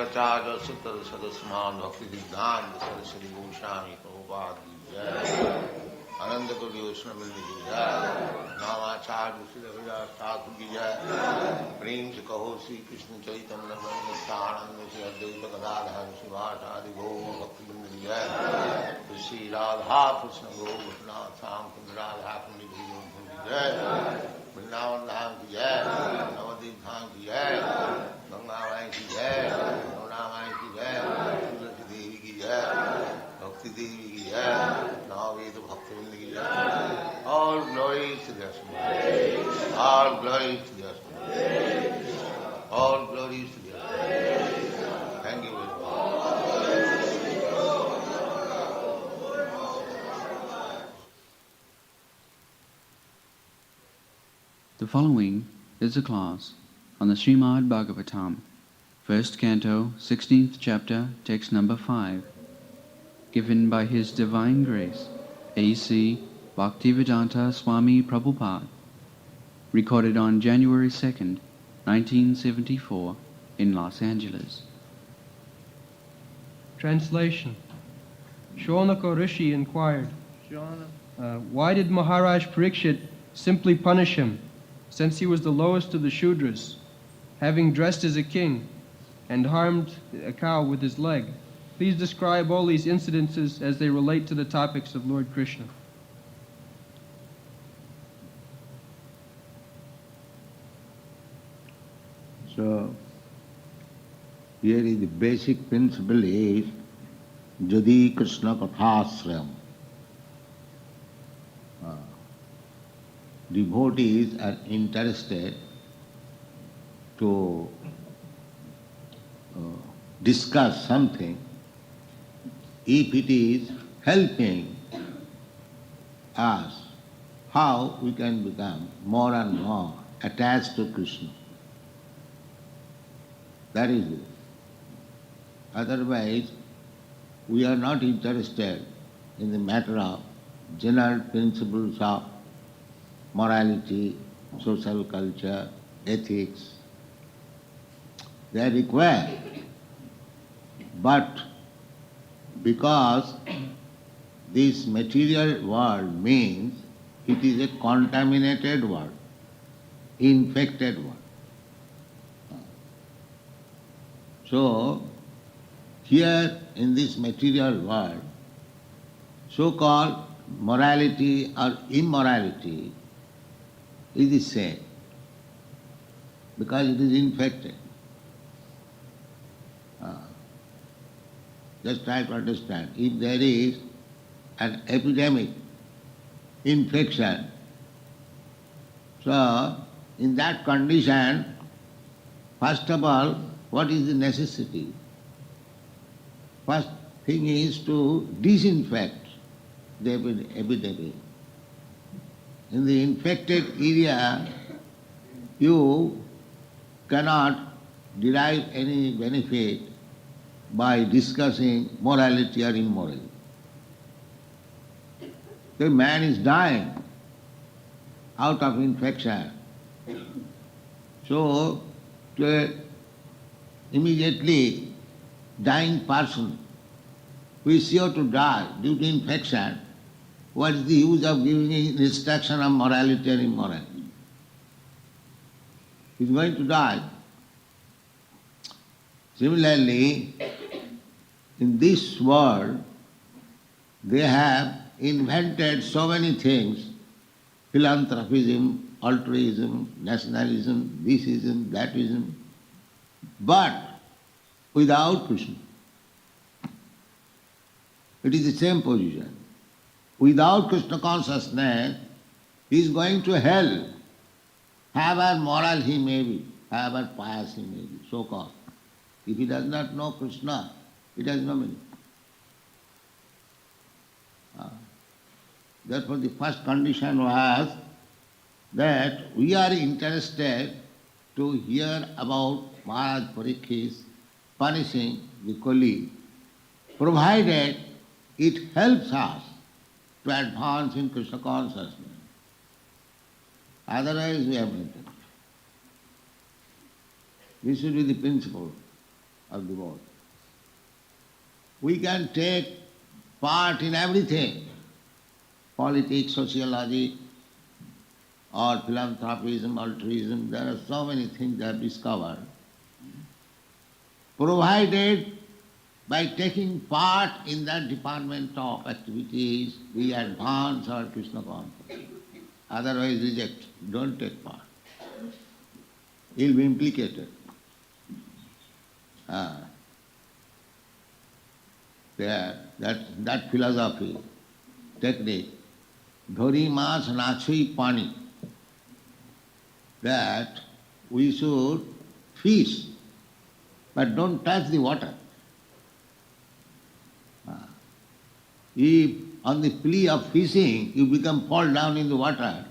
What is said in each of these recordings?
Shangacharya Sutta Sadasman Bhaktivedanta Saraswati Goswami Prabhupada Ki Jai. Ananda Koti Vaishnava Ki Jai. Namacharya Sridhar Thakur Ki Jai. Prem se kaho Sri Krishna Chaitanya Nityananda Sri Advaita Gadadhar Sivasadi Gaur Bhaktivedanta Ki Jai. Sri Radha Krishna Gaur Bhatnath Thakur Radha Kundi Ki Jai. Vrindavan Dham Ki Jai. Navadip Dham Ki Jai. Ganga Mai Ki Jai. Yamuna Mai Ki Jai. Tulsi Devi Ki Jai. Bhakti Devi Ki Jai. Navaveda Bhaktivedanta Ki Jai. All glory to the Swami. All glory to the Swami. All glory to the Swami. Thank you very much. The following is a class on the Srimad Bhagavatam, first canto, 16th chapter, text number 5, given by His Divine Grace, A.C. Bhaktivedanta Swami Prabhupada, recorded on January 2nd, 1974, in Los Angeles. Translation. Shaunaka Rishi inquired, why did Maharaj Parikshit simply punish him, since he was the lowest of the Shudras, having dressed as a king and harmed a cow with his leg? Please describe all these incidences as they relate to the topics of Lord Krishna. So, here is the basic principle is Jadi Krishna Kathasrayam. Devotees are interested to discuss something if it is helping us how we can become more and more attached to Krishna. That is it. Otherwise, we are not interested in the matter of general principles of morality, social culture, ethics. They are required. But because this material world means it is a contaminated world, infected world. So, here in this material world, so-called morality or immorality is the same, because it is infected. Just try to understand. If there is an epidemic infection, so in that condition, first of all, what is the necessity? First thing is to disinfect the epidemic. In the infected area, you cannot derive any benefit by discussing morality or immorality. The man is dying out of infection. So, to an immediately dying person who is sure to die due to infection, what is the use of giving instruction of morality and immorality? He is going to die. Similarly, in this world, they have invented so many things, philanthropism, altruism, nationalism, thisism, thatism, but without Krishna. It is the same position. Without Krishna consciousness, he is going to hell, however moral he may be, however pious he may be, so-called. If he does not know Krishna, it has no meaning. Therefore, the first condition was that we are interested to hear about Maharaj Parikshit punishing the colleague, provided it helps us to advance in Krishna consciousness. Otherwise, we have nothing. This should be the principle. of the world. We can take part in everything, politics, sociology, or philanthropism, altruism. There are so many things they have discovered. Provided by taking part in that department of activities, we advance our Krishna consciousness. Otherwise reject, don't take part. You'll be implicated. That philosophy, technique, dhori mas nachui pani, that we should fish, but don't touch the water. If on the plea of fishing you become fall down in the water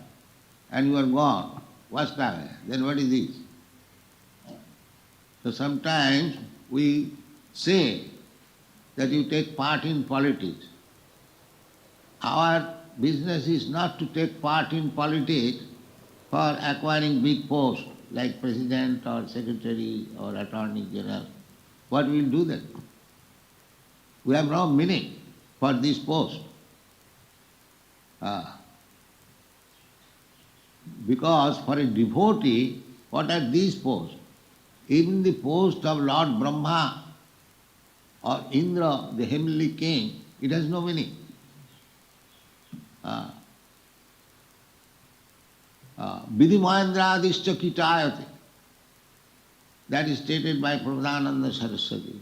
and you are gone, washed away, then what is this? So sometimes we say that you take part in politics. Our business is not to take part in politics for acquiring big posts like president or secretary or attorney general. What will do then? We have no meaning for this post. Because for a devotee, what are these posts? Even the post of Lord Brahma or Indra, the heavenly king, it has no meaning. Vidhi Mahendraadishcha kitayate. That is stated by Prabhupada Saraswati.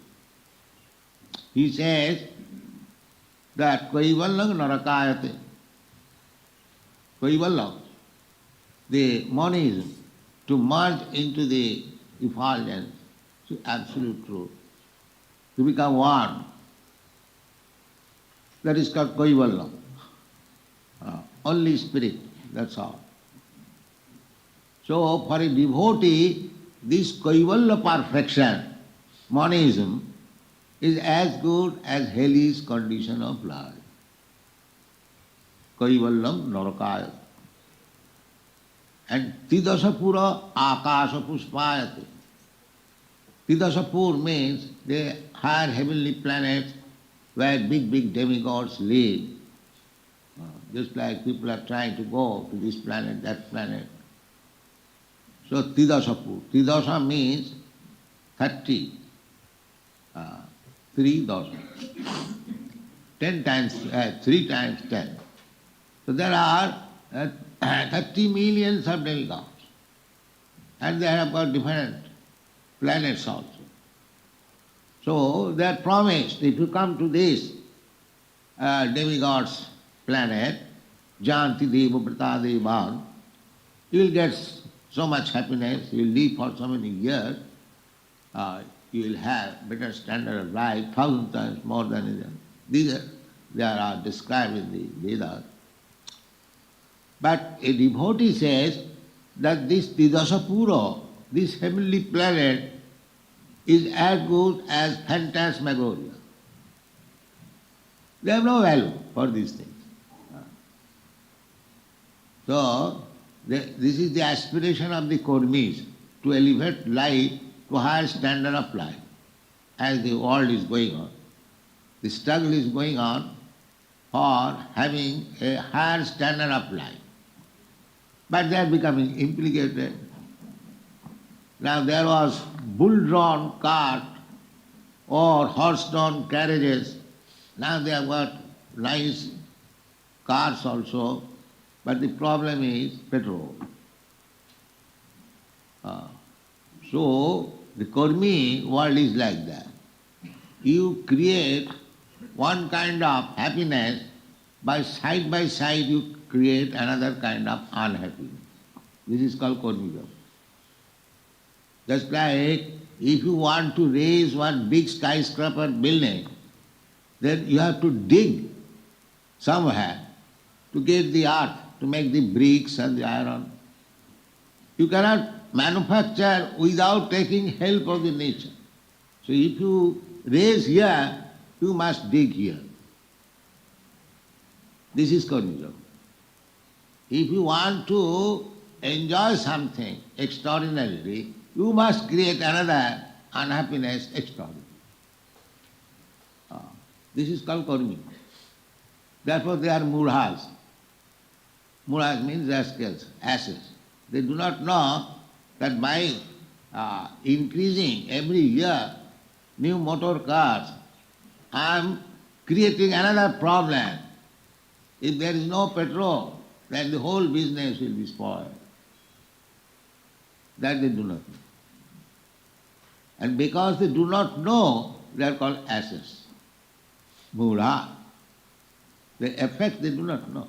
He says that Kaivallam narakayate. Kaivallam, the monism, to merge into the effulgence, to absolute truth, to become one. That is called Kaivallam. Only spirit, that's all. So for a devotee, this Kaivalya perfection, monism, is as good as hellish condition of life. Kaivallam narakaya. And Tidasapura akasa puspayate. Tidasapur means the higher heavenly planets where big demigods live. Just like people are trying to go to this planet, that planet. So Tidasapur. Tidasa means 30. 3 dasa. 10 times, 3 times 10. So there are 30 millions of demigods. And they have got different planets also. So they are promised, if you come to this demigod's planet, Janti Deva Prata Devan, you will get so much happiness, you will live for so many years, you will have better standard of life, 1,000 times more than them. These are described in the Vedas. But a devotee says that this Tidasapura, this heavenly planet, is as good as phantasmagoria. They have no value for these things. So, this is the aspiration of the Kurmis, to elevate life to a higher standard of life. As the world is going on, the struggle is going on for having a higher standard of life. But they are becoming implicated. Now there was bull-drawn cart or horse-drawn carriages. Now they have got nice cars also, but the problem is petrol. So the Kurmi world is like that. You create one kind of happiness, by side you create another kind of unhappiness. This is called Kurmism. Just like if you want to raise one big skyscraper building, then you have to dig somewhere to get the earth, to make the bricks and the iron. You cannot manufacture without taking help of the nature. So if you raise here, you must dig here. This is Kurmism. If you want to enjoy something extraordinarily, you must create another unhappiness extraordinary. This is called karmi. Therefore they are murhas. Murhas means rascals, asses. They do not know that by increasing every year new motor cars, I am creating another problem. If there is no petrol, then the whole business will be spoiled. That they do not know. And because they do not know, they are called asses. Mura. The effect they do not know.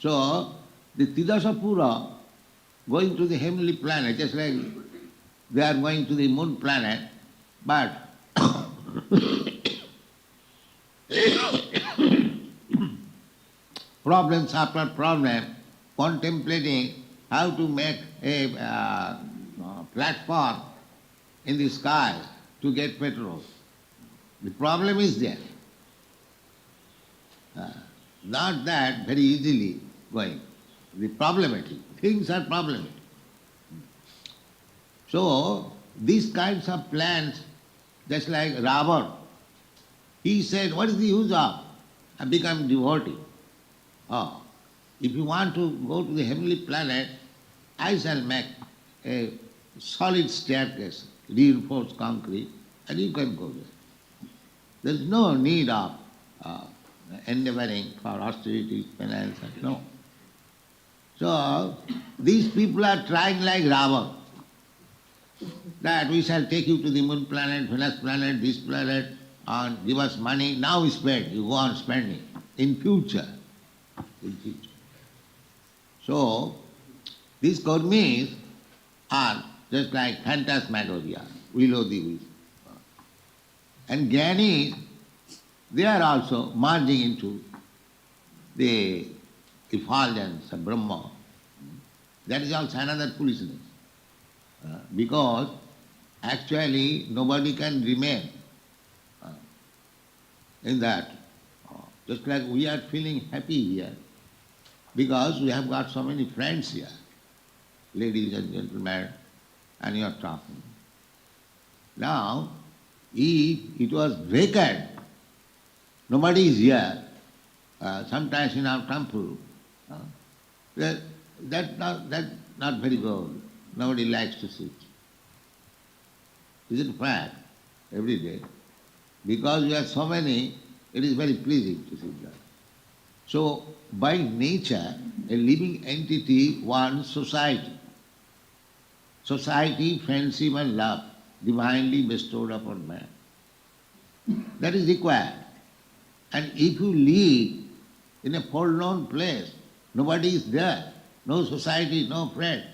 So, the Tidasapura going to the heavenly planet, just like they are going to the moon planet, but problems after problem, contemplating how to make a platform in the sky to get petrol. The problem is there. Not that very easily going. The problematic. Things are problematic. So, these kinds of plans, just like Ravan, he said, what is the use of? I become devotee. If you want to go to the heavenly planet, I shall make a solid staircase, reinforced concrete, and you can go there. There is no need of endeavoring for austerities, penance, no. So, these people are trying like Ravan, that we shall take you to the moon planet, Venus planet, this planet, and give us money. Now we spend, you go on spending. In future. So, these karmis are just like phantasmagoria, will-o'-the-wisp. And jnanis, they are also merging into the effulgence of Brahma. That is also another foolishness. Because actually nobody can remain in that. Just like we are feeling happy here because we have got so many friends here, ladies and gentlemen, and you are talking. Now, if it was vacant, nobody is here, sometimes in our temple, that's not very good. Nobody likes to sit. Is it fact? Every day. Because we are so many, it is very pleasing to sit there. So, by nature, a living entity wants society. Society, friendship and love, divinely bestowed upon man. That is required. And if you live in a forlorn place, nobody is there, no society, no friend,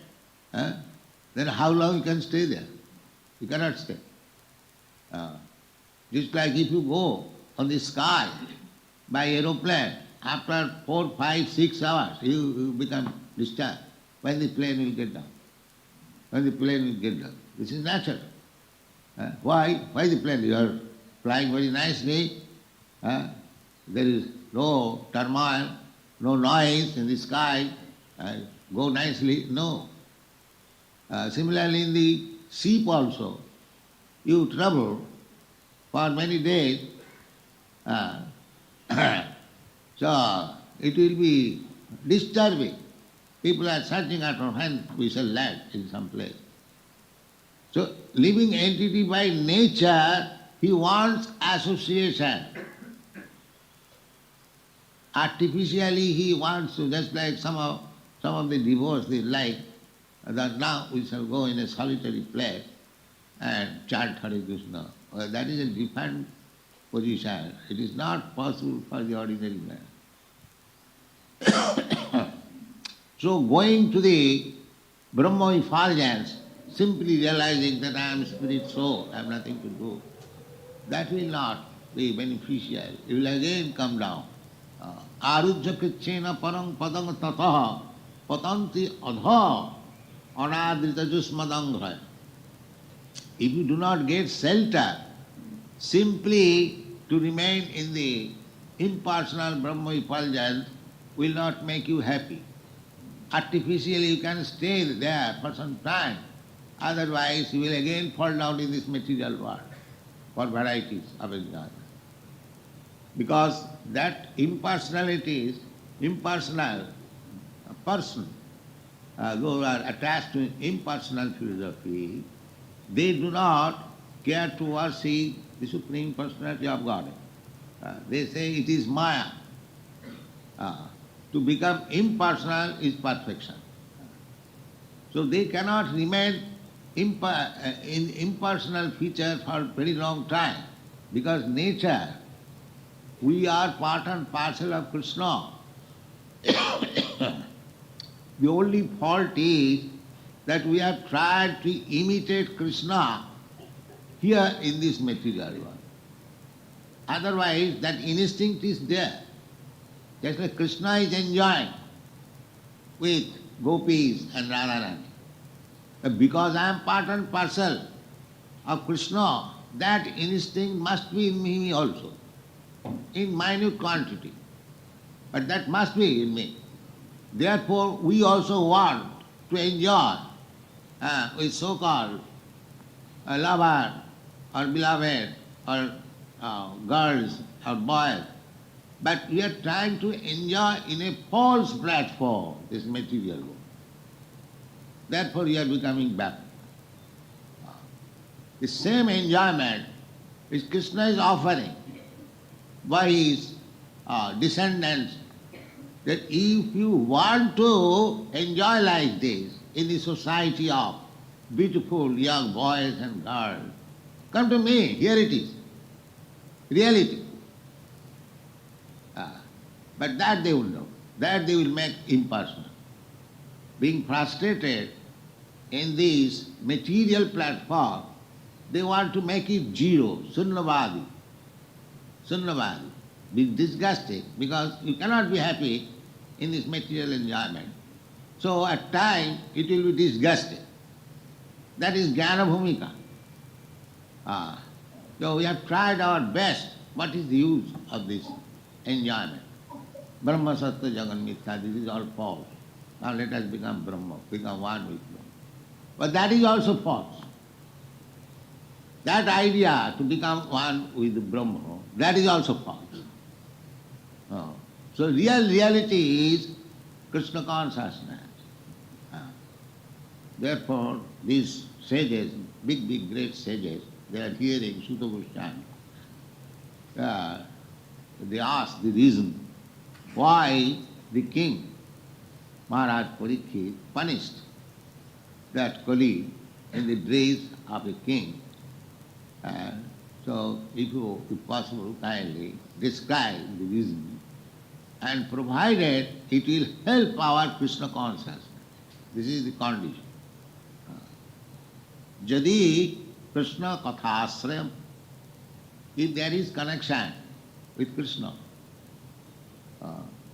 then how long you can stay there? You cannot stay. Just like if you go on the sky by aeroplane, after 4, 5, 6 hours, you become disturbed. When the plane will get down? When the plane will get down? This is natural. Why? Why the plane? You are flying very nicely. There is no turmoil, no noise in the sky. Go nicely. No. Similarly in the ship also, you travel for many days. So it will be disturbing. People are searching after when we shall land in some place. So living entity by nature, he wants association. Artificially he wants to, just like some of the devotees, they like that now we shall go in a solitary place and chant Hare Krishna. Well, that is a different position. It is not possible for the ordinary man. So going to the Brahma effulgence, simply realizing that I am spirit soul, I have nothing to do, that will not be beneficial. It will again come down. Arujya krichena parang padang tataha patanti adha anadrita jusmadanghaya. If you do not get shelter, simply to remain in the impersonal Brahma effulgence will not make you happy. Artificially you can stay there for some time, Otherwise, you will again fall down in this material world for varieties of enjoyment. Because that impersonality is impersonal person, those who are attached to impersonal philosophy, they do not care to worship the Supreme Personality of God. They say it is Maya. To become impersonal is perfection. So they cannot remain in impersonal features for a very long time, because nature, we are part and parcel of Krishna. The only fault is that we have tried to imitate Krishna here in this material world. Otherwise, that instinct is there. Just like Krishna is enjoying with gopis and Radharani. But because I am part and parcel of Krishna, that instinct must be in me also, in minute quantity. But that must be in me. Therefore, we also want to enjoy with so-called lover or beloved or girls or boys. But we are trying to enjoy in a false platform, this material world. Therefore, we are becoming bad. The same enjoyment which Krishna is offering by his descendants, that if you want to enjoy like this in the society of beautiful young boys and girls, come to me, here it is, reality. But that they will know, that they will make impersonal. Being frustrated in this material platform, they want to make it zero, sunnavadi. Sunnavadi. Be disgusting, because you cannot be happy in this material enjoyment. So at times it will be disgusting. That is jnana bhumika. So we have tried our best. What is the use of this enjoyment? Brahma Sattva Jagan Mithya, this is all false. Now let us become Brahma, become one with Brahma. But that is also false. That idea to become one with Brahma, that is also false. So reality is Krishna consciousness. Therefore, these sages, big, great sages, they are hearing Sutta Goswami. They ask the reason why the king, Maharaj Parikshit, punished that colleague in the dress of a king. So if you, if possible, kindly describe the reason, and provided it will help our Krishna consciousness. This is the condition. Jadi Krishna kathasrayam, if there is connection with Krishna,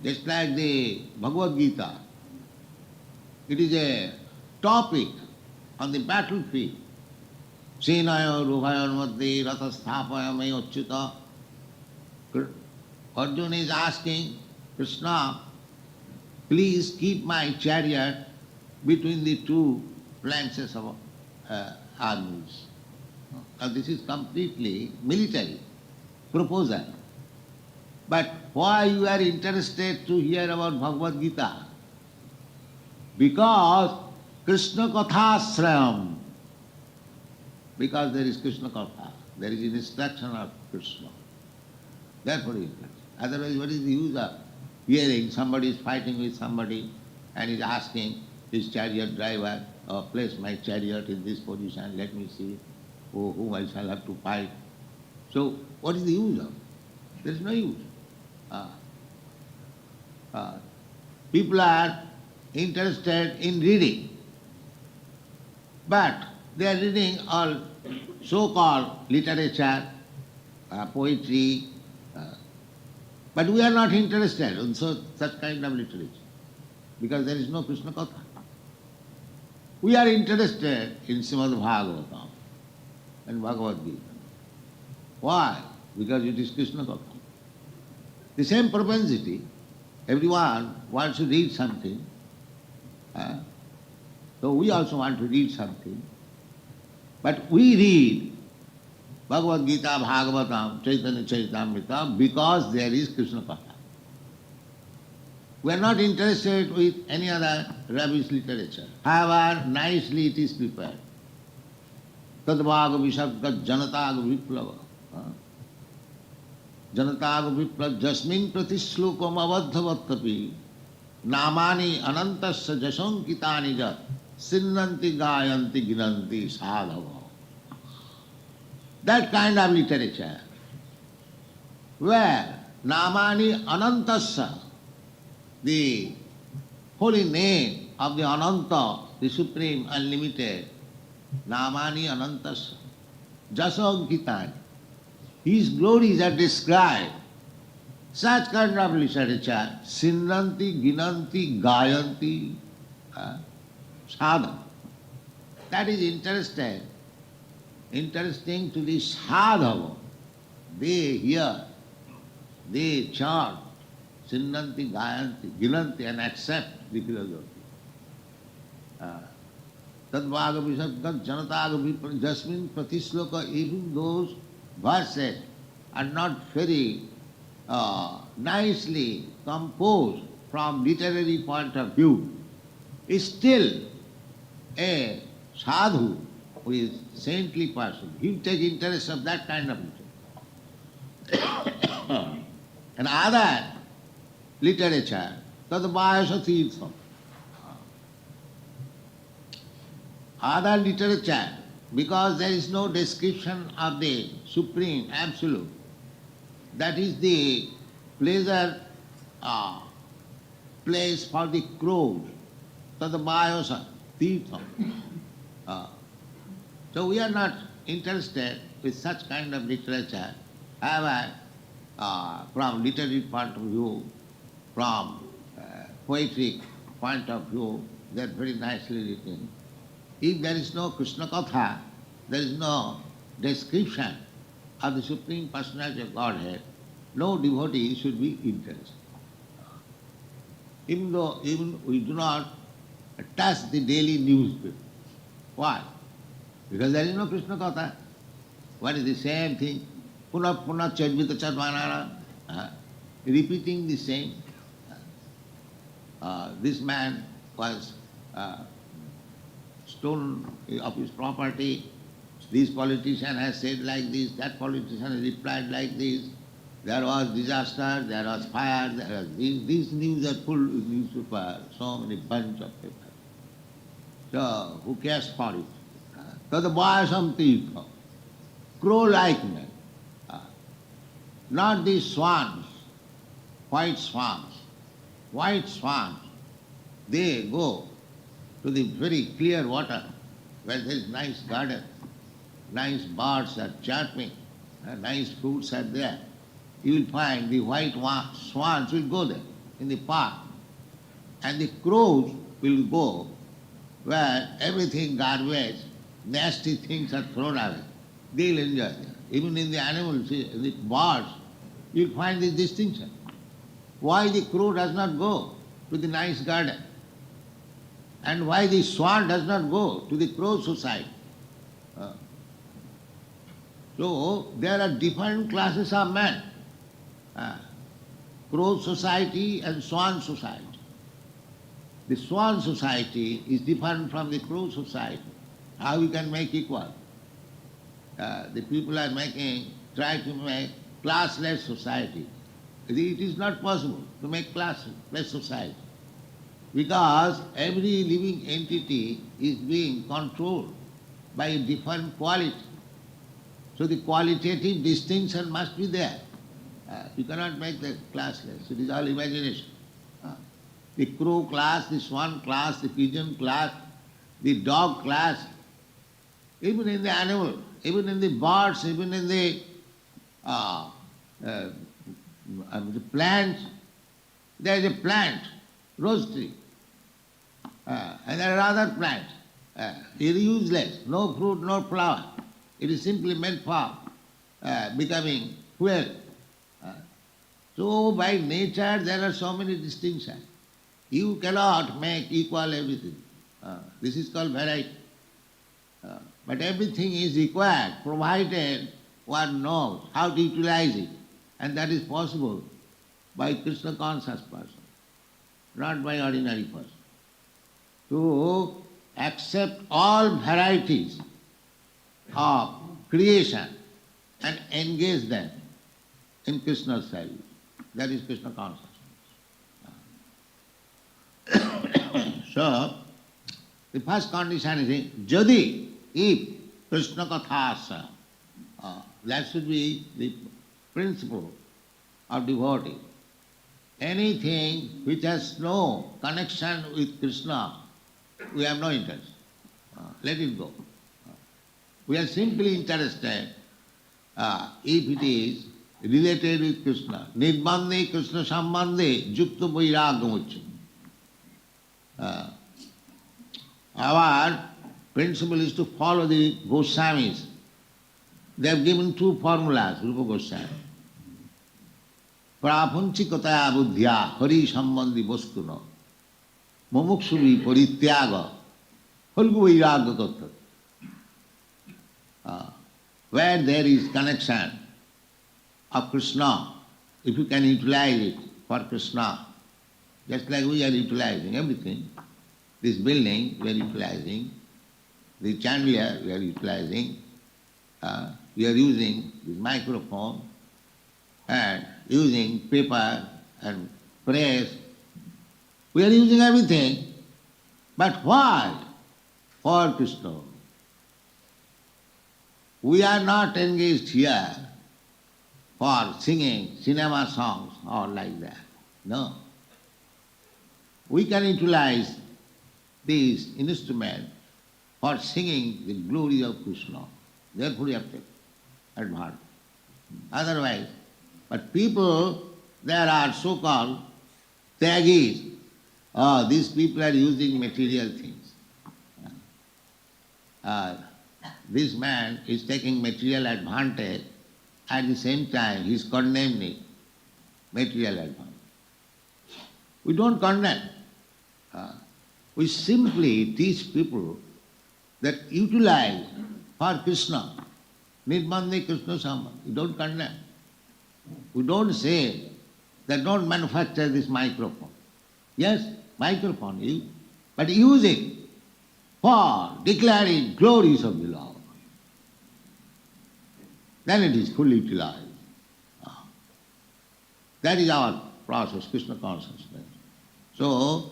just like the Bhagavad Gita, it is a topic on the battlefield. Senayo rubhayor madhye rathasthapayame achyuta. Arjuna is asking Krishna, please keep my chariot between the two flanks of armies. Now this is completely military proposal. But why you are interested to hear about Bhagavad Gita? Because Krishna Kathasrayam. Because there is Krishna Katha. There is instruction of Krishna. Therefore he is interested. Otherwise, what is the use of hearing somebody is fighting with somebody and is asking his chariot driver, place my chariot in this position, let me see whom I shall have to fight. So what is the use of? There is no use. People are interested in reading, but they are reading all so-called literature, poetry, but we are not interested in such kind of literature, because there is no Krishna Katha. We are interested in Srimad Bhagavatam and Bhagavad Gita. Why? Because it is Krishna Katha. The same propensity, everyone wants to read something. So we also want to read something. But we read Bhagavad Gita, Bhagavatam, Chaitanya Charitamrita because there is Krishna Katha. We are not interested with any other rubbish literature. However, nicely it is prepared. Tadvaga Vishabga Janataga Viplava. Janataga Viplava Jasmin Pratislokam Avadhavatapi Namani Anantasya Jasankitani Jat Sinnanti Gayanti Ginanti Sadhava. That kind of literature where Namani Anantasya, the holy name of the Ananta, the Supreme Unlimited, Namani Anantasya, Jasankitani, his glories are described. Such kind of literature, Sinnanti, Ginanti, Gayanti, Sadhana. That is interesting to the sadhava. They hear, they chant, Sinnanti, Gayanti, Ginanti, and accept the philosophy. Tadvaga Vishabgat Janataga Vipra Jasmin Pratisloka, even those verses are not very nicely composed from literary point of view, is still a sadhu who is saintly person. He will take interest of that kind of literature. And other literature, tadvayasa tirtham. Other literature, because there is no description of the Supreme Absolute, that is the pleasure place for the crows, tadvayasa tirtham. So we are not interested with such kind of literature. However, from literary point of view, from poetic point of view, they are very nicely written. If there is no Krishna Katha, there is no description of the Supreme Personality of Godhead, no devotee should be interested. Even we do not touch the daily newspaper. Why? Because there is no Krishna Katha. What is the same thing? Puna puna chadvita chadvanana. Repeating the same. This man was stolen of his property. This politician has said like this, that politician has replied like this. There was disaster, there was fire, there was this. These news are full in newspaper, so many bunch of papers. So who cares for it? Tadvayasam tirtham. Crow-like men. Not these swans, white swans. White swans, they go to the very clear water where there is nice garden, nice birds are chirping, nice fruits are there. You will find the white swans will go there in the park, and the crows will go where everything garbage, nasty things are thrown away. They will enjoy it. Even in the animals, in the birds, you will find this distinction. Why the crow does not go to the nice garden? And why the swan does not go to the crow society? So there are different classes of men. Crow society and swan society. The swan society is different from the crow society. How we can make equal? The people are try to make classless society. It is not possible to make classless society, because every living entity is being controlled by a different quality. So the qualitative distinction must be there. You cannot make the classless. It is all imagination. The crow class, the swan class, the pigeon class, the dog class, even in the animal, even in the birds, even in the plants. There is a plant, rose tree, and there are other plants. It is useless, no fruit, no flower. It is simply meant for becoming fuel. So by nature there are so many distinctions. You cannot make equal everything. This is called variety. But everything is required, provided one knows how to utilize it. And that is possible by Krishna conscious person, not by ordinary person. To accept all varieties of creation and engage them in Krishna's service. That is Krishna consciousness. So, the first condition is jadi, if Krishna kathasa, that should be the principle of devotee. Anything which has no connection with Krishna, we have no interest. Let it go. We are simply interested if it is related with Krishna. Nirbandhe Krishna sambandhe yukta vairagyamucca. Our principle is to follow the Goswamis. They have given two formulas, Rupa Goswami. Prapanchikataya buddhya hari sambandhi vastuna mumuksuvi parityaga halgu vairagya tattva. Where there is connection of Krishna, if you can utilize it for Krishna, just like we are utilizing everything, this building we are utilizing, the chandelier we are utilizing, we are using this microphone and using paper and press. We are using everything, but why? For Krishna. We are not engaged here for singing cinema songs or like that. No. We can utilize this instrument for singing the glory of Krishna. Therefore we have to advance. Otherwise, but people, there are so-called tyagis. These people are using material things. This man is taking material advantage, at the same time he is condemning material advantage. We don't condemn. We simply teach people that utilize for Krishna. Nirbandhe Krishna sambandha. We don't condemn. We don't say that don't manufacture this microphone. Yes, microphone, but use it for declaring glories of the Lord. Then it is fully utilized. That is our process, Krishna consciousness. So,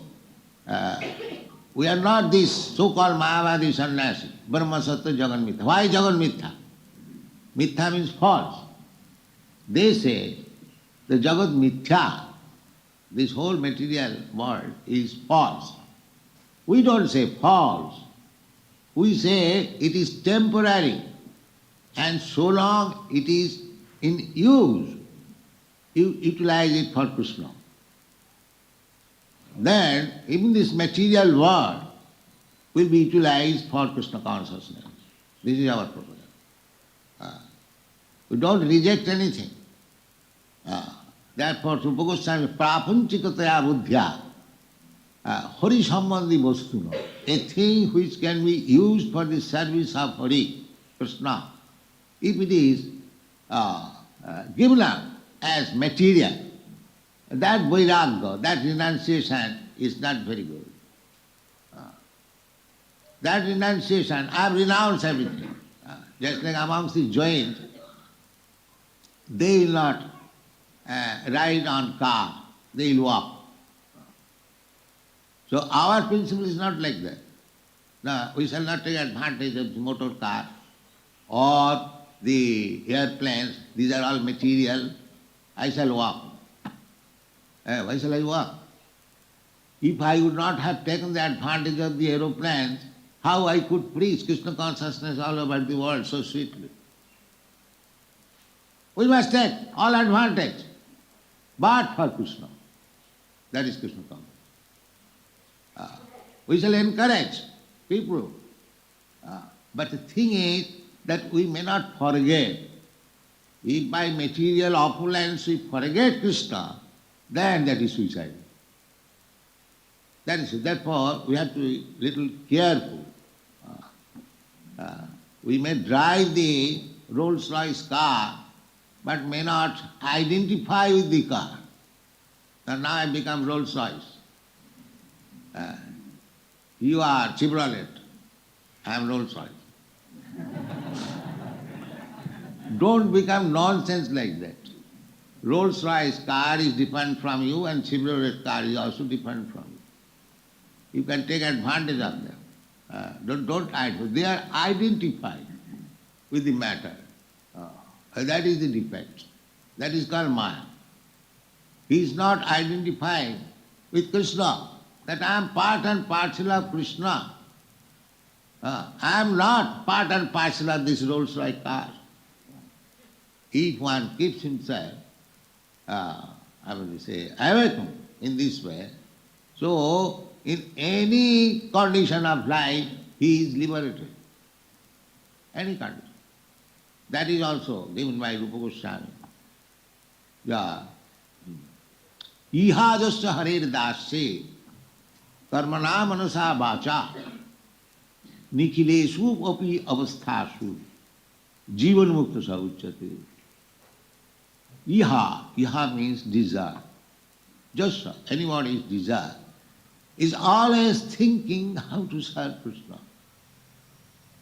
we are not this so-called Mayavadi sannyasi, Brahma Sattva Jagan Mithya. Why Jagan Mithya? Mithya means false. They say the Jagat Mithya, this whole material world is false. We don't say false. We say it is temporary. And so long it is in use, you utilize it for Krishna. Then even this material world will be utilized for Krishna consciousness. This is our proposal. We don't reject anything. Therefore, Rupa Goswami, prapanchikataya buddhya, hari sambandhi vastuna, a thing which can be used for the service of Hari, Krishna, if it is given up as material, that vairagya, that renunciation is not very good. That renunciation, I have renounced everything. Just like amongst the Jains, they will not ride on car, they will walk. So our principle is not like that. No, we shall not take advantage of the motor car or the airplanes, these are all material. I shall walk. Why shall I walk? If I would not have taken the advantage of the aeroplanes, how I could preach Krishna consciousness all over the world so sweetly? We must take all advantage, but for Krishna. That is Krishna consciousness. We shall encourage people. But the thing is that we may not forget. If by material opulence we forget Krishna, then that is suicide. That is it. Therefore, we have to be little careful. We may drive the Rolls-Royce car, but may not identify with the car. And now I become Rolls-Royce. You are Chevrolet. I am Rolls-Royce. Don't become nonsense like that. Rolls-Royce car is different from you and Chevrolet car is also different from you. You can take advantage of them. Don't identify. They are identified with the matter. That is the defect. That is called Maya. He is not identifying with Krishna, that I am part and parcel of Krishna. I am not part and parcel of this Rolls-Royce car. If one keeps himself, awakened in this way, so in any condition of life, he is liberated. Any condition. That is also given by Rupa Goswami. Yeah. Ihajasya harer dasya karmana manasa vacha nikhileshu api avasthashu jivan mukta sa uchyate. Iha means desire. Just anybody's desire is always thinking how to serve Krishna.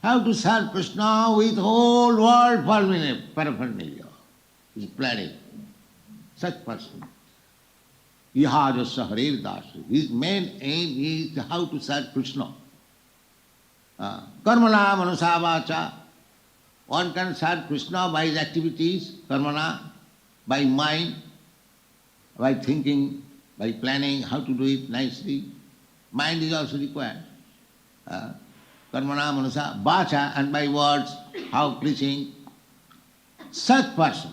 How to serve Krishna with whole world paraphernalia. Is planning. Such person. Ihajasya harer dasya. His main aim is how to serve Krishna. Karmana manasa vacha. One can serve Krishna by his activities, karmana, by mind, by thinking, by planning how to do it nicely. Mind is also required. Karmana manasa vacha, and by words, how preaching. Such person,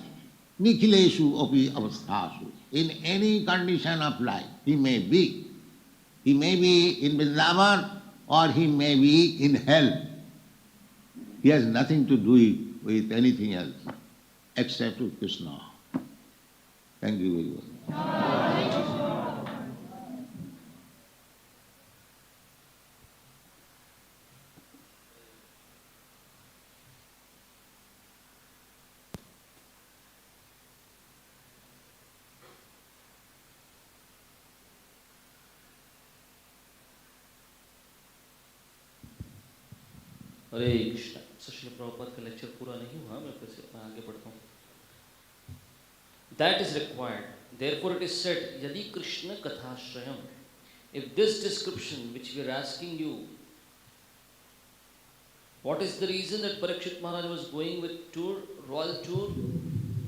nikhileshu api avasthashu. In any condition of life, he may be. He may be in Vrindavan or he may be in hell. He has nothing to do with anything else except with Krishna. Thank you very much. हरे कृष्ण। श्रील प्रभुपाद का lecture पूरा नहीं हुआ, मैं फिर से आगे बढ़ता हूँ। That is required. Therefore it is said, यदि Krishna कथाश्रयम. If this description which we are asking you, what is the reason that Parikshit Maharaj was going with tour, royal tour?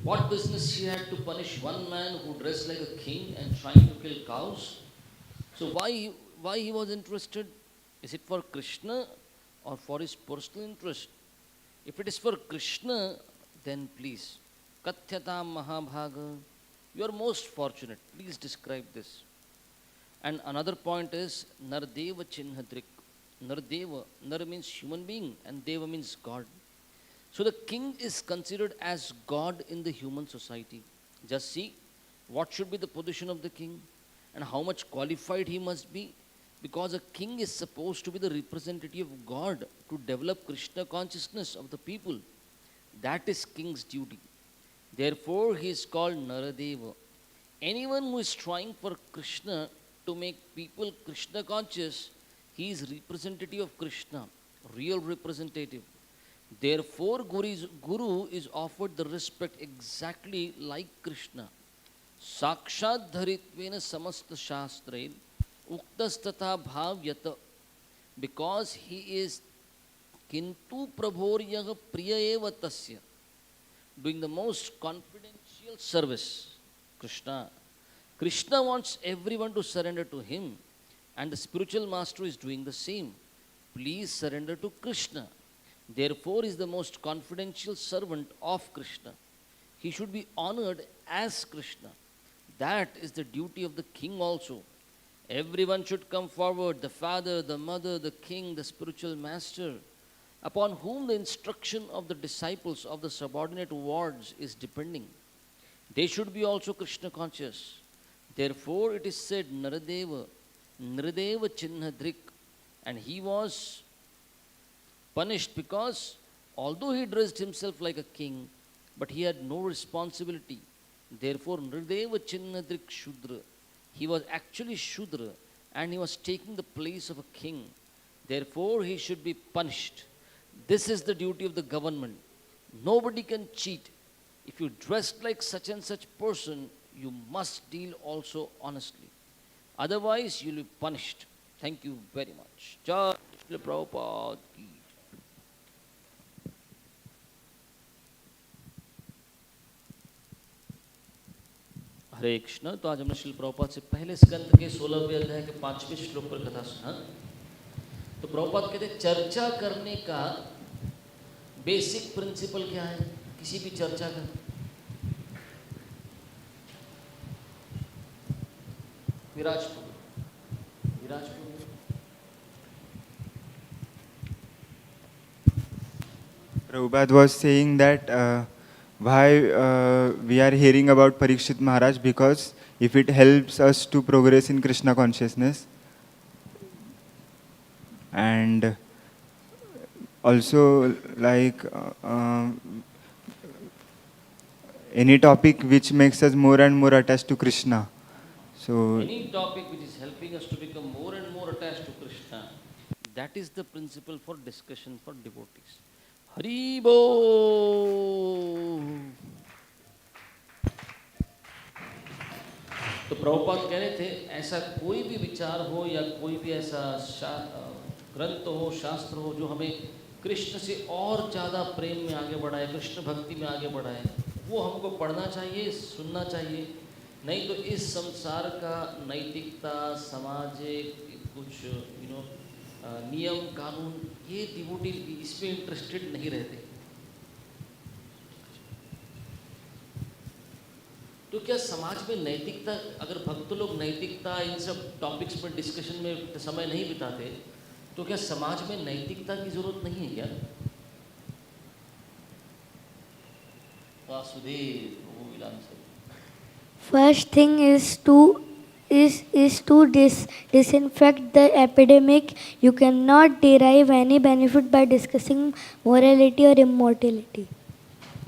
What business he had to punish one man who dressed like a king and trying to kill cows? So why he was interested? Is it for Krishna or for his personal interest? If it is for Krishna, then please, Kathyatam Mahabhaga, you are most fortunate. Please describe this. And another point is Nardeva Chinnhadrik. Nardeva, Nar means human being and Deva means God. So the king is considered as God in the human society. Just see what should be the position of the king and how much qualified he must be, because a king is supposed to be the representative of God to develop Krishna consciousness of the people. That is king's duty. Therefore he is called Naradeva. Anyone who is trying for Krishna to make people Krishna conscious, he is representative of Krishna, real representative. Therefore Guru is offered the respect exactly like Krishna. Sakshat dharitvena samasta shastrain uktastata bhavyata, because he is kintu prabhoryaga priya eva tasya, doing the most confidential service. Krishna wants everyone to surrender to him, and the spiritual master is doing the same. Please surrender to Krishna. Therefore he is the most confidential servant of Krishna. He should be honored as Krishna. That is the duty of the king also. Everyone should come forward, the father, the mother, the king, the spiritual master, upon whom the instruction of the disciples of the subordinate wards is depending. They should be also Krishna conscious. Therefore it is said Naradeva, Naradeva Chinnhadrik, and he was punished because although he dressed himself like a king, but he had no responsibility. Therefore, Nrideva Chinnadrik Shudra. He was actually Shudra and he was taking the place of a king. Therefore, he should be punished. This is the duty of the government. Nobody can cheat. If you dress like such and such person, you must deal also honestly. Otherwise, you will be punished. Thank you very much. Jai Shri Prabhupada ki. हरे कृष्ण। तो आज हमने श्रील प्रभुपाद से पहले स्कंद के 16वें अध्याय के 5वें श्लोक पर कथा सुना। तो प्रभुपाद कहते हैं चर्चा करने का बेसिक प्रिंसिपल क्या है किसी भी चर्चा का? Virajpur Prabhupada was saying that why we are hearing about Parikshit Maharaj, because if it helps us to progress in Krishna consciousness, and also like any topic which makes us more and more attached to Krishna. So any topic which is helping us to become more and more attached to Krishna, that is the principle for discussion for devotees. Hari Bol. तो प्रभुपाद कह रहे थे ऐसा कोई भी विचार हो या कोई भी ऐसा ग्रंथ हो, शास्त्र हो जो हमें कृष्ण से और ज़्यादा प्रेम में आगे बढ़ाए, कृष्ण भक्ति में आगे बढ़ाए, वो हमको पढ़ना चाहिए, सुनना चाहिए। नहीं तो इस संसार का नैतिकता, सामाजिक कुछ नियम कानून, ये डिवोटी इसमें इंटरेस्टेड नहीं रहते। तो क्या समाज में नैतिकता, अगर भक्त लोग नैतिकता इन सब टॉपिक्स पर डिस्कशन में समय नहीं बिताते, तो क्या समाज में नैतिकता की जरूरत नहीं है क्या? वासुदेव वो विलान से First thing is to disinfect the epidemic. You cannot derive any benefit by discussing morality or immortality.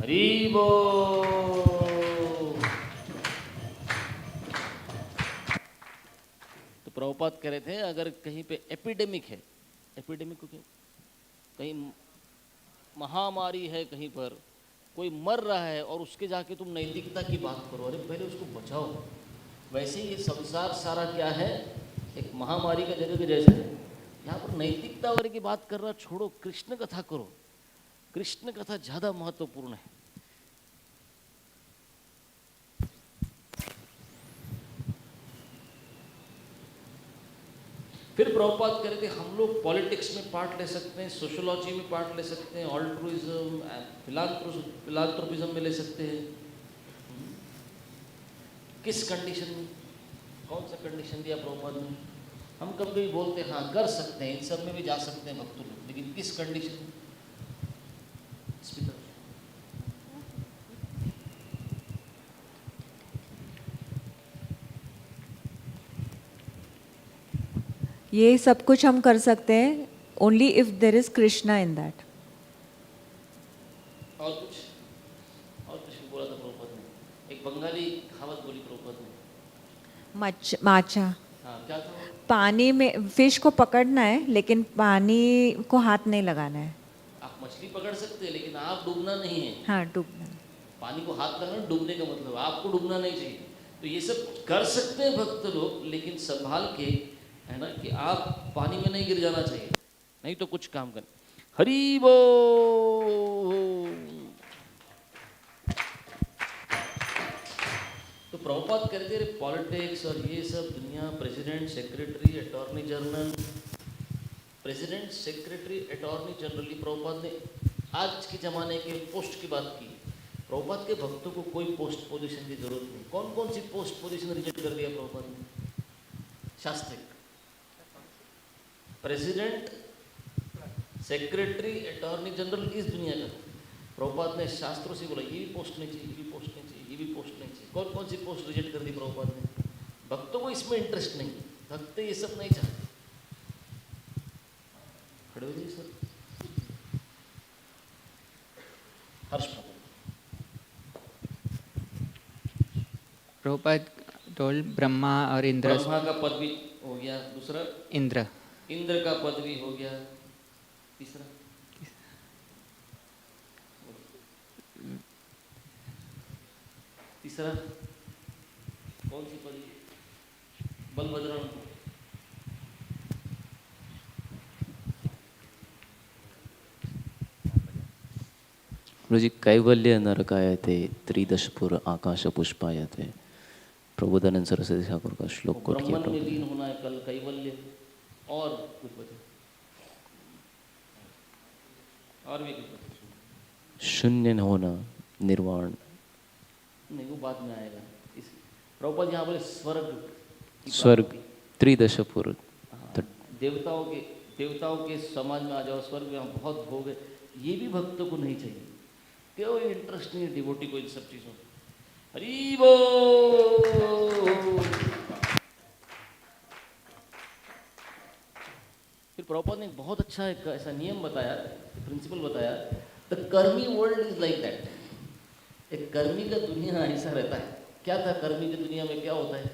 Hari बोल। तो प्रभुपाद कह रहे थे अगर कहीं पे एपिडेमिक है, एपिडेमिक को क्या, कहीं महामारी है, कहीं पर कोई मर रहा है और उसके जाके तुम नैतिकता की बात करो, अरे पहले उसको बचाओ। वैसे ही ये संसार सारा क्या है, एक महामारी का जगह के जैसे है। यहाँ पर नैतिकता वगैरह की बात कर रहा छोड़ो, कृष्ण कथा करो। कृष्ण कथा ज़्यादा महत्वपूर्ण है। फिर प्रभुपाद कह रहे थे हम लोग पॉलिटिक्स में पार्ट ले सकते हैं, सोशोलॉजी में पार्ट ले सकते हैं, ऑल्ट्रुइज्म, फिलांथ्रोपिज्म में ले सकते हैं। किस कंडीशन में, कौन सा कंडीशन दिया प्रभुपाद ने? हम कभी कभी बोलते हैं हाँ कर सकते हैं, इन सब में भी जा सकते हैं भक्त लोग, लेकिन किस कंडीशन में? ये सब कुछ हम कर सकते हैं only if there is Krishna in that. और कुछ बोला था प्रभुपाद ने, एक बंगाली कहावत बोली प्रभुपाद ने, माचा। हाँ क्या था? पानी में फिश को पकड़ना है लेकिन पानी को हाथ नहीं लगाना है। आप मछली पकड़ सकते हैं लेकिन आप डूबना नहीं है। हाँ डूबना। पानी को हाथ लगाना डूबने का मतलब, आपको डूबना नहीं चाहिए। तो ये सब कर सकते हैं भक्त लोग, लेकिन संभाल के, है ना, कि आप पानी में नहीं गिर जाना चाहिए, नहीं तो कुछ काम करें। हरि बोल। तो प्रभुपाद कहते हैं पॉलिटिक्स और ये सब दुनिया, president, secretary, attorney general, president, secretary, attorney general, Prabhupada ने आज के ज़माने के पोस्ट की बात की। प्रभुपाद के भक्तों को कोई पोस्ट पोजीशन की जरूरत नहीं। कौन कौन सी पोस्ट पोजीशन रिजेक्ट कर दिया प्रभुपाद ने? शास्त्रिक, प्रेसिडेंट, सेक्रेटरी, अटॉर्नी जनरल, इस दुनिया का प्रभुपाद ने शास्त्रों से बोला ये भी पोस्ट नहीं चाहिए, ये भी पोस्ट नहीं चाहिए, ये भी पोस्ट नहीं चाहिए। कौन कौन सी पोस्ट रिजेक्ट कर दी प्रभुपाद ने? भक्तों को इसमें इंटरेस्ट नहीं, भक्त ये सब नहीं चाहते। खड़े हो जाइए सर। हर्ष पकड़। Prabhupada told Brahma or Indra. Brahma का पद भी हो गया, दूसरा Indra. इंद्र का पद भी हो गया, तीसरा तीसरा कौन सी पद? बलभद्र। गुरुजी कैवल्य नरकायते त्रिदशपुर आकाश पुष्पायते। प्रबोधानंद सरस्वती ठाकुर का श्लोक कोट किया ब्रह्मन में प्रभुपाद। लीन होना है कल कैवल्य, और कुछ बचे, और भी कुछ बचे। शून्य होना निर्वाण। नहीं, वो बाद में आएगा। इस प्रभुपाद यहाँ बोले स्वर्ग की स्वर्ग प्राप्ति। त्रिदशपुर। हाँ, देवताओं के समाज में आ जाओ, स्वर्ग में यहाँ बहुत भोग है। ये भी भक्तों को नहीं चाहिए, कोई इंटरेस्ट नहीं है डिवोटी को इन सब चीज़ों में। हरि बोल। फिर प्रभुपाद ने एक बहुत अच्छा एक ऐसा नियम बताया, प्रिंसिपल बताया, द कर्मी वर्ल्ड इज लाइक दैट। एक कर्मी का दुनिया ऐसा रहता है। क्या था कर्मी की दुनिया में, क्या होता है?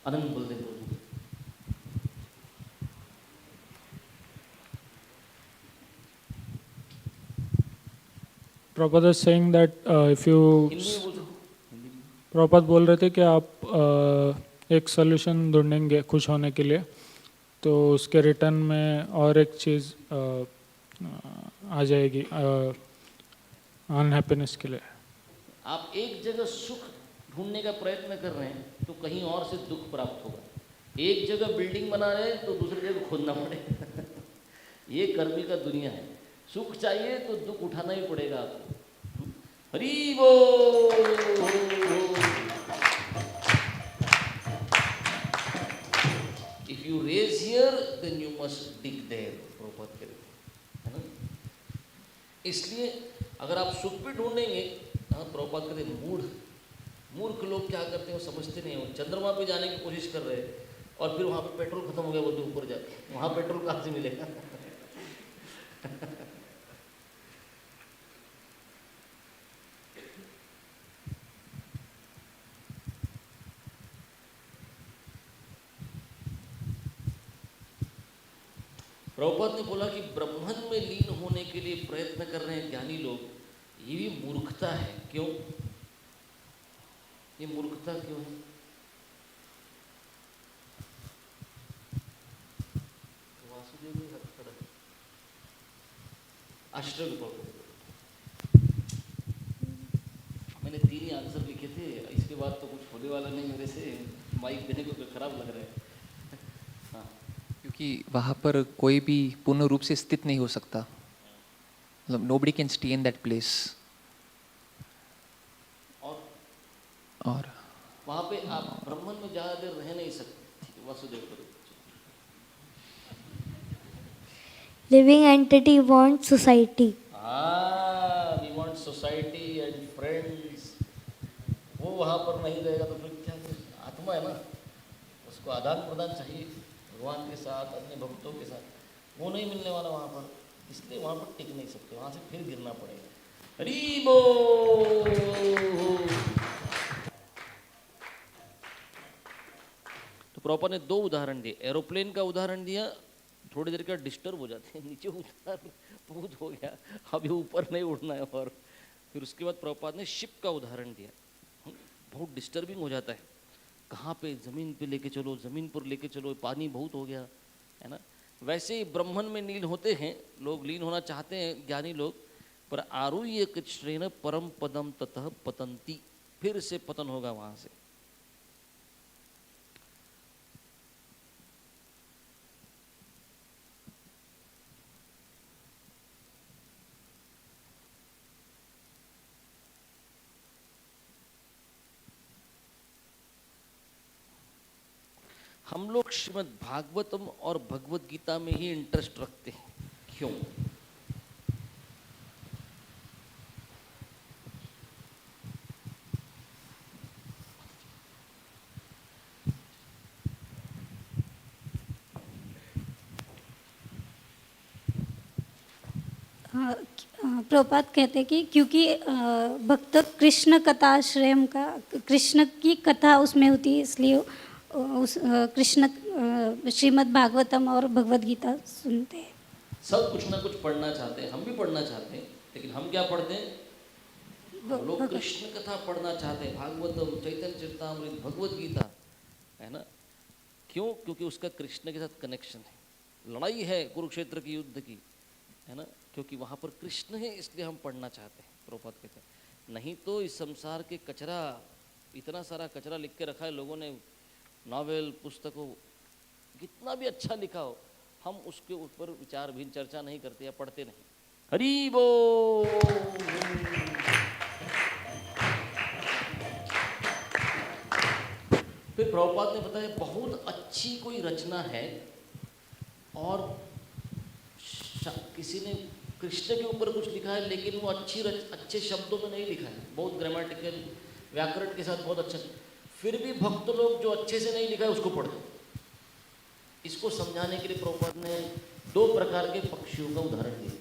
आनंद बोलते बोल। Prabhupada is saying that if you Hindi में बोल सकते? Prabhupada बोल रहे थे कि आप एक सोल्यूशन ढूंढेंगे खुश होने के लिए, तो उसके रिटर्न में और एक चीज़ आ जाएगी अनहैप्पीनेस के लिए। आप एक जगह सुख ढूंढने का प्रयत्न कर रहे हैं तो कहीं और से दुख प्राप्त होगा। एक जगह बिल्डिंग बना रहे हैं तो दूसरी जगह खोदना पड़ेगा। ये कर्मी का दुनिया है। सुख चाहिए तो दुख उठाना ही पड़ेगा आपको। हरि बोल। If you raise here then you must dig there, Prabhupada कहते हैं, है ना? इसलिए अगर आप सुख भी ढूंढेंगे, हाँ, प्रभुपाद कहते हैं मूर्ख लोग क्या करते हैं वो समझते नहीं। वो चंद्रमा पे जाने की कोशिश कर रहे हैं और फिर वहाँ पे पेट्रोल खत्म हो गया, बोलते ऊपर जाके वहाँ पेट्रोल कहाँ से मिलेगा? प्रभुपाद ने बोला कि ब्रह्मन में लीन होने के लिए प्रयत्न कर रहे हैं ज्ञानी लोग, ये भी मूर्खता है। क्यों? ये मूर्खता क्यों है? वासुदेव ने खड़ा है। आश्रम पढ़ो। मैंने 3 ही आंसर लिखे थे, इसके बाद तो कुछ होने वाला नहीं मेरे से। माइक देने को तो खराब लग रहा है। क्योंकि वहाँ पर कोई भी पूर्ण रूप से स्थित नहीं हो सकता। मतलब nobody can stay in that place। और वहाँ पे आप ब्रह्मन में ज़्यादा देर रह नहीं सकते। वासुदेव करो। Living entity wants society. we want society and friends। वो वहाँ पर नहीं रहेगा तो फिर क्या करेगा? आत्मा है ना, उसको आदान प्रदान चाहिए भगवान के साथ, अन्य भक्तों के साथ। वो नहीं मिलने वाला वहाँ पर, इसलिए वहाँ पर टिक नहीं सकते, वहाँ से फिर गिरना पड़ेगा। हरि बोल। तो प्रॉपर ने 2 उदाहरण दिए। एरोप्लेन का उदाहरण दिया, थोड़ी देर का डिस्टर्ब हो जाते हैं, नीचे उतार बहुत हो गया, अभी ऊपर नहीं उड़ना है। और फिर उसके बाद प्रभुपाद ने शिप का उदाहरण दिया, बहुत डिस्टर्बिंग हो जाता है, कहाँ पे ज़मीन पे लेके चलो, ज़मीन पर लेके चलो, पानी बहुत हो गया, है ना? वैसे ही ब्रह्मन में लीन होते हैं लोग, लीन होना चाहते हैं ज्ञानी लोग, पर आरुह्य कृष्णेन परम पदम ततः पतंती, फिर से पतन होगा वहाँ से। हम लोग श्रीमद् भागवतम और भगवत गीता में ही इंटरेस्ट रखते हैं, क्यों? प्रभुपाद कहते कि क्योंकि भक्त कृष्ण कथाश्रयम का कृष्ण की कथा उसमें होती है, इसलिए उस कृष्ण श्रीमद् भागवतम और भगवद गीता सुनते हैं। सब कुछ ना कुछ पढ़ना चाहते हैं, हम भी पढ़ना चाहते हैं, लेकिन हम क्या पढ़ते हैं? हम लोग कृष्ण कथा पढ़ना चाहते हैं, भागवतम, चैतन्य चरितामृत, भगवद गीता, है ना? क्यों? क्योंकि उसका कृष्ण के साथ कनेक्शन है। लड़ाई है कुरुक्षेत्र की युद्ध की, है ना? क्योंकि वहाँ पर कृष्ण है, इसलिए हम पढ़ना चाहते हैं। प्रभुपाद कहते हैं नहीं तो इस संसार के कचरा, इतना सारा कचरा लिख के रखा है लोगों ने, नॉवेल, पुस्तकों, कितना भी अच्छा लिखा हो, हम उसके ऊपर विचार भी चर्चा नहीं करते या पढ़ते नहीं। हरि बोल। फिर प्रभुपाद ने बताया बहुत अच्छी कोई रचना है और किसी ने कृष्ण के ऊपर कुछ लिखा है, लेकिन वो अच्छे शब्दों में नहीं लिखा है, बहुत ग्रामेटिकल व्याकरण के साथ बहुत अच्छा, फिर भी भक्त लोग जो अच्छे से नहीं लिखा है उसको पढ़ते। इसको समझाने के लिए प्रभुपाद ने 2 प्रकार के पक्षियों का उदाहरण दिया।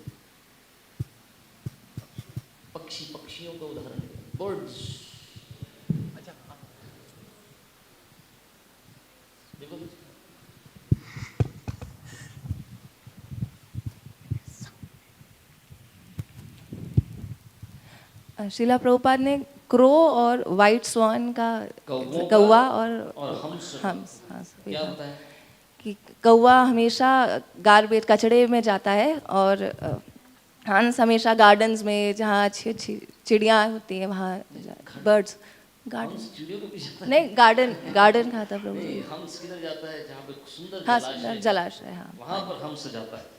पक्षियों का उदाहरण दिया, बर्ड्स। अच्छा, देखो श्रीला प्रभुपाद ने क्रो और वाइट स्वान का, कौवा और हंस, क्या बताया कि कौवा हमेशा गार्बेज कचड़े में जाता है और हंस हमेशा गार्डन्स में जहाँ अच्छी अच्छी चिड़ियाँ होती हैं वहाँ, बर्ड्स, गार्डन नहीं, गार्डन कहा था प्रभु जी। हंस किधर जाता है? जहाँ पे सुंदर जलाशय, हाँ, वहाँ पर हंस जाता है।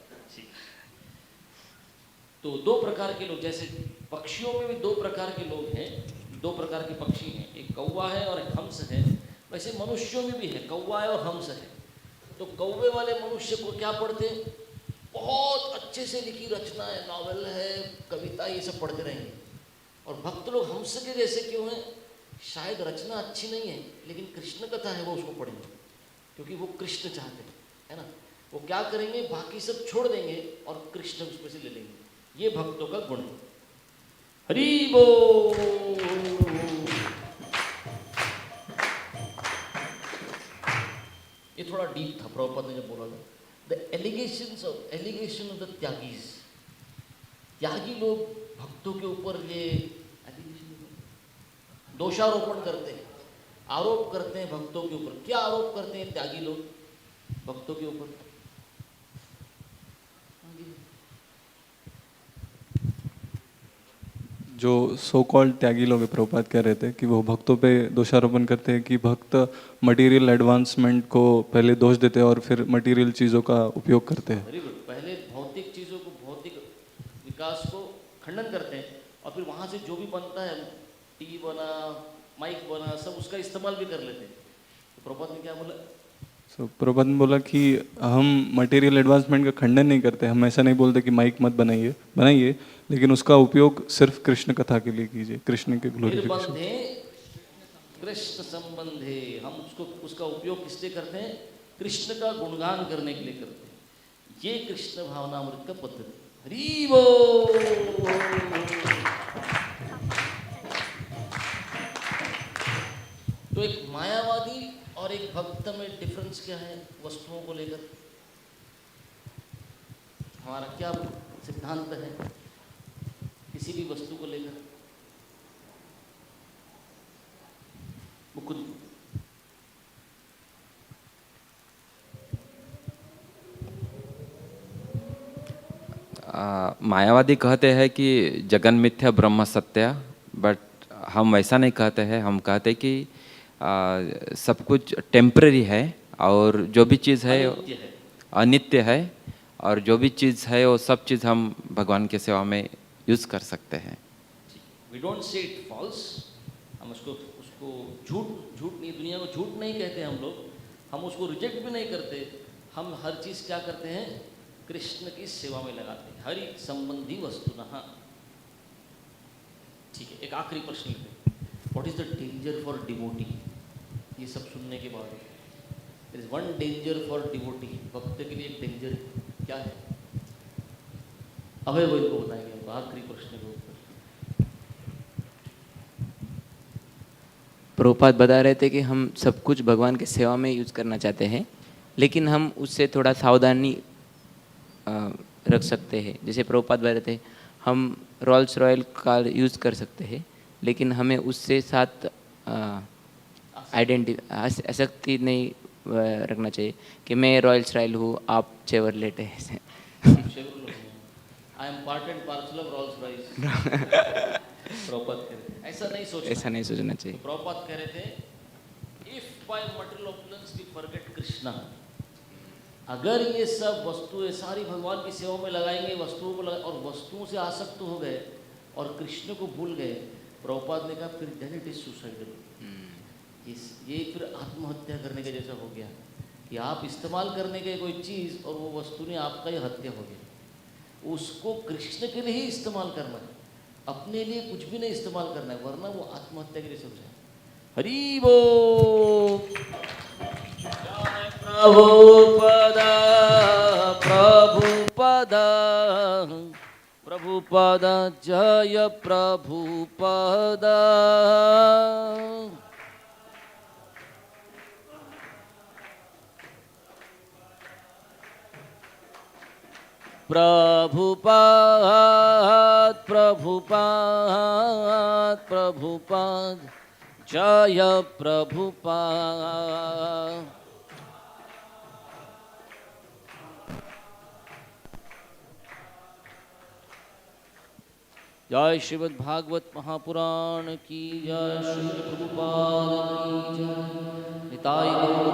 तो 2 प्रकार के लोग, जैसे पक्षियों में भी 2 प्रकार के लोग हैं, 2 प्रकार के पक्षी हैं, एक कौवा है और एक हंस है। वैसे मनुष्यों में भी है, कौवा है और हंस है। तो कौवे वाले मनुष्य को क्या पढ़ते हैं? बहुत अच्छे से लिखी रचना है, नॉवेल है, कविता, ये सब पढ़ते रहेंगे। और भक्त लोग हंस के जैसे क्यों हैं? शायद रचना अच्छी नहीं है, लेकिन कृष्ण कथा है, वो उसको पढ़ेंगे क्योंकि वो कृष्ण चाहते हैं, है ना? वो क्या करेंगे? बाकी सब छोड़ देंगे और कृष्ण उसमें से ले लेंगे। ये भक्तों का गुण है। हरि बोल। ये थोड़ा डीप था, प्रभुपाद ने जब बोला था द एलिगेशन ऑफ द त्यागीज। त्यागी लोग भक्तों के ऊपर ये दोषारोपण करते हैं, आरोप करते हैं भक्तों के ऊपर। क्या आरोप करते हैं त्यागी लोग भक्तों के ऊपर? जो सो कॉल्ड त्यागी लोग हैं, प्रभुपाद कह रहे थे कि वो भक्तों पे दोषारोपण करते हैं कि भक्त मटेरियल एडवांसमेंट को पहले दोष देते हैं और फिर मटेरियल चीज़ों का उपयोग करते हैं। Very good. पहले भौतिक चीज़ों को, भौतिक विकास को खंडन करते हैं और फिर वहाँ से जो भी बनता है, टीवी बना, माइक बना, सब उसका इस्तेमाल भी कर लेते हैं। तो प्रभुपाद ने क्या बोला? प्रभुपाद ने बोला कि हम मटेरियल एडवांसमेंट का खंडन नहीं करते, हम ऐसा नहीं बोलते कि माइक मत बनाइए, लेकिन उसका उपयोग सिर्फ कृष्ण कथा के लिए कीजिए, कृष्ण के ग्लोरिफिकेशन। कृष्ण संबंधे, हम उसका उपयोग किस लिए करते हैं? कृष्ण का गुणगान करने के लिए करते हैं। ये कृष्ण भावनामृत का पद्धति। हरि बोल। तो एक मायावादी और एक भक्त में डिफरेंस क्या है वस्तुओं को लेकर? हमारा क्या सिद्धांत है किसी भी वस्तु को लेकर? मुकुंद। मायावादी कहते हैं कि जगन मिथ्या ब्रह्म सत्य, बट हम वैसा नहीं कहते हैं। हम कहते हैं कि सब कुछ टेम्पररी है और जो भी चीज़ है अनित्य है और जो भी चीज़ है वो सब चीज़ हम भगवान के सेवा में यूज़ कर सकते हैं। We don't say it false, हम उसको झूठ नहीं, दुनिया को झूठ नहीं कहते हम लोग, हम उसको रिजेक्ट भी नहीं करते। हम हर चीज़ क्या करते हैं? कृष्ण की सेवा में लगाते हैं, हरि संबंधी वस्तु ना। ठीक है, एक आखिरी प्रश्न लेते हैं। What is the danger for devotee? ये सब सुनने के बाद there is one danger for devotee, भक्त के लिए एक डेंजर क्या है? अभय वो इनको बताएंगे हमको आखिरी प्रश्न के ऊपर। प्रभुपाद बता रहे थे कि हम सब कुछ भगवान की सेवा में यूज़ करना चाहते हैं, लेकिन हम उससे थोड़ा सावधानी रख सकते हैं। जैसे प्रभुपाद बता रहे थे हम रोल्स रॉयल कार यूज़ कर सकते हैं, लेकिन हमें उससे साथ आसक्ति नहीं रखना चाहिए कि मैं रॉयल्स रॉयल हूँ, आप चेवरलेट है ऐसे। I am part and parcel of Rolls Royce. Prabhupada कह रहे थे ऐसा नहीं सोचना चाहिए। तो प्रभुपाद कह रहे थे if by material opulence we forget Krishna, अगर ये सब वस्तुएं सारी भगवान की सेवा में लगाएंगे, वस्तुओं को और वस्तुओं से आसक्त हो गए और कृष्ण को भूल गए, प्रभुपाद ने कहा फिर देन इट इज सुसाइडल। ये फिर आत्महत्या करने के जैसा हो गया कि आप इस्तेमाल करने के कोई चीज़ और वो वस्तु ने आपका ही हत्या हो गया। उसको कृष्ण के लिए ही इस्तेमाल करना है, अपने लिए कुछ भी नहीं इस्तेमाल करना है, वरना वो आत्महत्या के जैसे हो जाए। हरि बोल। प्रभुपदा प्रभुपदा प्रभुपदा जय प्रभुपदा। प्रभुपाद प्रभुपाद प्रभुपाद जय प्रभुपाद। जय श्रीमद् भागवत महापुराण की जय, श्री प्रभुपाद की जय, निताई गौर